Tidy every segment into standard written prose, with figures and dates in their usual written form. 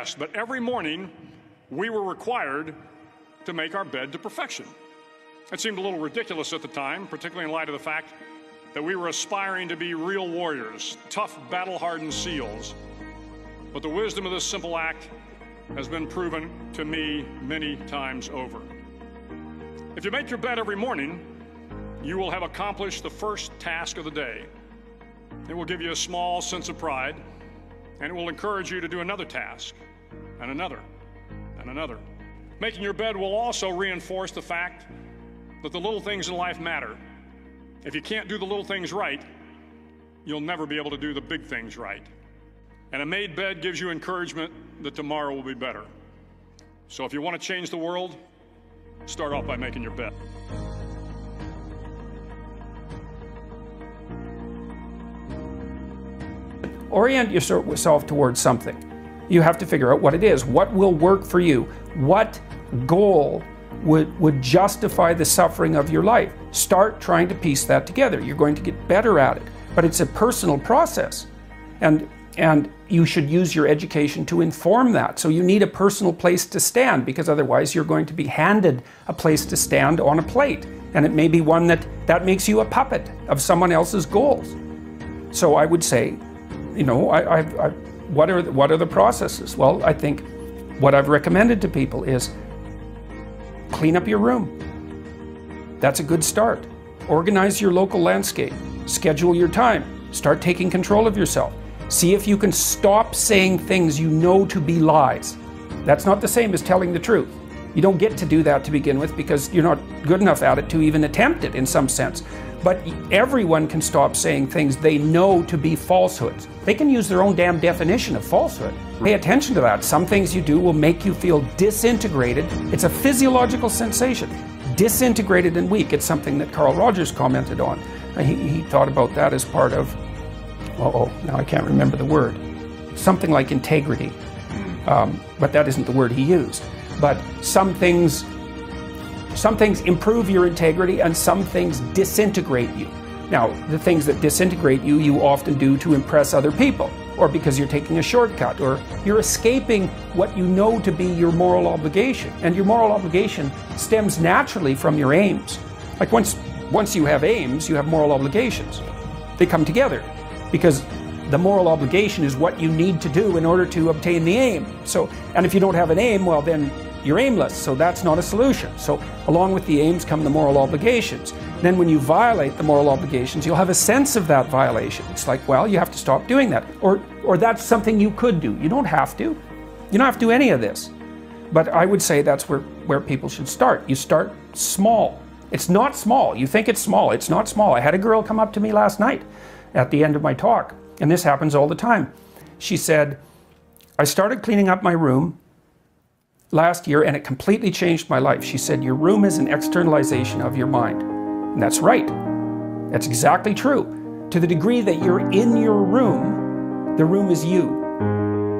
rest, but every morning we were required to make our bed to perfection. It seemed a little ridiculous at the time, particularly in light of the fact that we were aspiring to be real warriors, tough, battle-hardened SEALs. But the wisdom of this simple act has been proven to me many times over. If you make your bed every morning, you will have accomplished the first task of the day. It will give you a small sense of pride, and it will encourage you to do another task, and another, and another. Making your bed will also reinforce the fact that the little things in life matter. If you can't do the little things right, you'll never be able to do the big things right. And a made bed gives you encouragement that tomorrow will be better. So if you want to change the world, start off by making your bed. Orient yourself towards something. You have to figure out what it is. What will work for you? What goal would justify the suffering of your life? Start trying to piece that together. You're going to get better at it. But it's a personal process. And you should use your education to inform that. So you need a personal place to stand, because otherwise you're going to be handed a place to stand on a plate. And it may be one that makes you a puppet of someone else's goals. So I would say, you know, what are the processes? Well, I think what I've recommended to people is clean up your room. That's a good start. Organize your local landscape. Schedule your time. Start taking control of yourself. See if you can stop saying things you know to be lies. That's not the same as telling the truth. You don't get to do that to begin with because you're not good enough at it to even attempt it in some sense. But everyone can stop saying things they know to be falsehoods. They can use their own damn definition of falsehood. Pay attention to that. Some things you do will make you feel disintegrated. It's a physiological sensation. Disintegrated and weak. It's something that Carl Rogers commented on. He thought about that as part of, now I can't remember the word. Something like integrity. But that isn't the word he used. But some things improve your integrity and some things disintegrate you. Now, the things that disintegrate you, you often do to impress other people, or because you're taking a shortcut, or you're escaping what you know to be your moral obligation. And your moral obligation stems naturally from your aims. Like once you have aims, you have moral obligations. They come together because the moral obligation is what you need to do in order to obtain the aim. So, and if you don't have an aim, well then you're aimless, so that's not a solution. So along with the aims come the moral obligations. Then when you violate the moral obligations, you'll have a sense of that violation. It's like, well, you have to stop doing that. Or that's something you could do. You don't have to. You don't have to do any of this. But I would say that's where people should start. You start small. It's not small. You think it's small. It's not small. I had a girl come up to me last night at the end of my talk, and this happens all the time. She said, I started cleaning up my room last year and it completely changed my life. She said, your room is an externalization of your mind. And that's right. That's exactly true. To the degree that you're in your room, the room is you.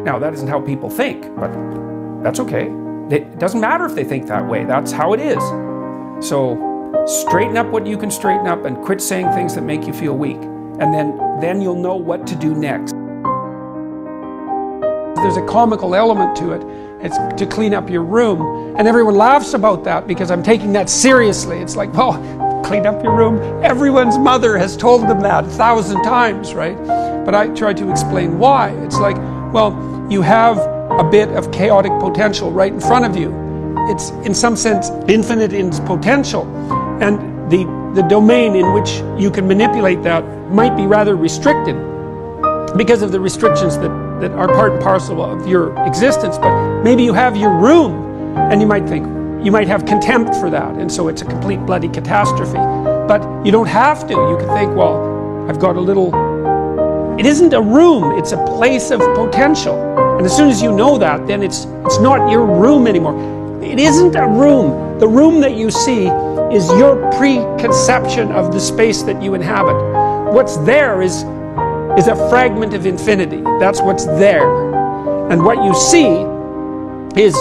Now, that isn't how people think, but that's okay. It doesn't matter if they think that way. That's how it is. So straighten up what you can straighten up and quit saying things that make you feel weak. And then you'll know what to do next. There's a comical element to it. It's to clean up your room. And everyone laughs about that because I'm taking that seriously. It's like, well, clean up your room. Everyone's mother has told them that 1,000 times, right? But I try to explain why. It's like, well, you have a bit of chaotic potential right in front of you. It's, in some sense, infinite in its potential. And the domain in which you can manipulate that might be rather restricted because of the restrictions that are part and parcel of your existence. But maybe you have your room and you might think, you might have contempt for that, and so it's a complete bloody catastrophe. But you don't have to. You can think, well, I've got a little... It isn't a room, it's a place of potential. And as soon as you know that, then it's not your room anymore. It isn't a room. The room that you see is your preconception of the space that you inhabit. What's there is a fragment of infinity. That's what's there. And what you see is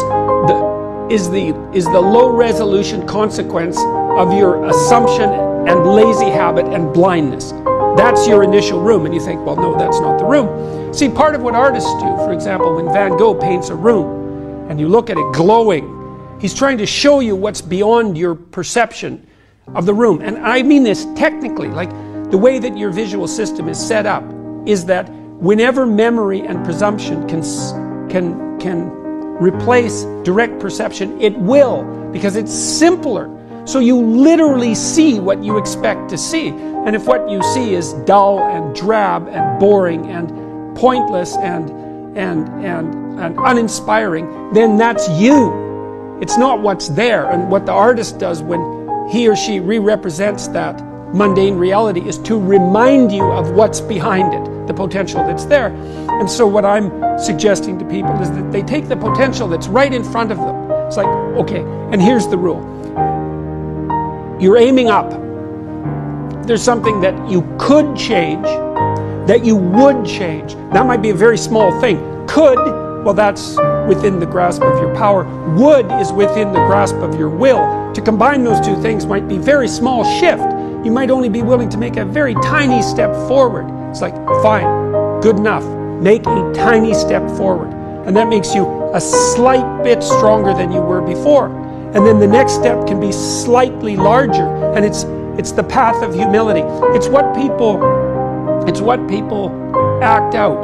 the low resolution consequence of your assumption and lazy habit and blindness. that's your initial room, and you think, well, no, that's not the room. See, part of what artists do, for example, when Van Gogh paints a room, and you look at it glowing, he's trying to show you what's beyond your perception of the room. And I mean this technically, like the way that your visual system is set up is that whenever memory and presumption can replace direct perception, it will, because it's simpler. So you literally see what you expect to see. And if what you see is dull and drab and boring and pointless and uninspiring, then that's you. It's not what's there. And what the artist does when he or she re-represents that mundane reality is to remind you of what's behind it, the potential that's there. And so what I'm suggesting to people is that they take the potential that's right in front of them. It's like, okay, and here's the rule. You're aiming up. There's something that you could change, that you would change. That might be a very small thing. Could, well, that's within the grasp of your power. Would is within the grasp of your will. To combine those two things might be a very small shift. You might only be willing to make a very tiny step forward. It's like, fine, good enough. Make a tiny step forward. And that makes you a slight bit stronger than you were before. And then the next step can be slightly larger. And it's the path of humility. It's what people act out.